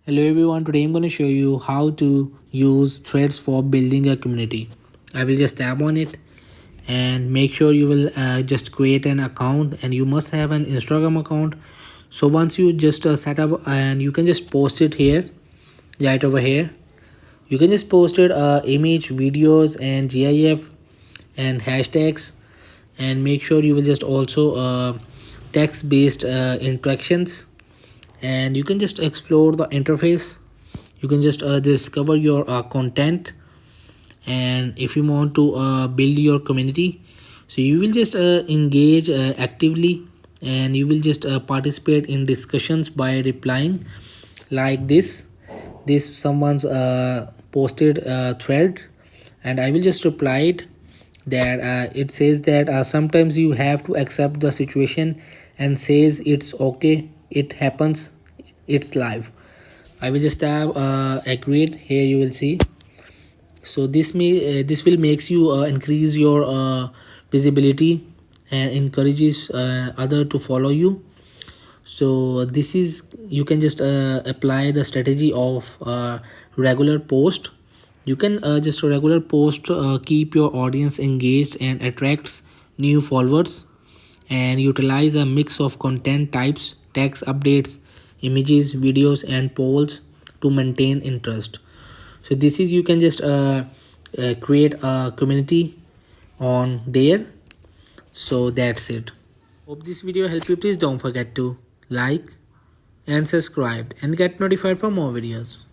Hello everyone, today I'm going to show you how to use threads for building a community. I will just tap on it and make sure you will just create an account, and you must have an Instagram account. So once you just set up, and you can just post it here, right over here. You can just post it image, videos and GIF and hashtags, and make sure you will just also text based interactions, and you can just explore the interface. You can just discover your content, and if you want to build your community, so you will just engage actively, and you will just participate in discussions by replying like this someone's posted thread, and I will just reply it that it says that sometimes you have to accept the situation, and says it's okay, it happens, it's live. I will just tap agreed. Here you will see. So this will makes you increase your visibility and encourages other to follow you. So this is, you can just apply the strategy of regular post. You can just regular post keep your audience engaged and attracts new followers, and utilize a mix of content types, text updates, images, videos and polls to maintain interest. So this is, you can just create a community on there. So that's it. Hope this video helped you. Please don't forget to like and subscribe and get notified for more videos.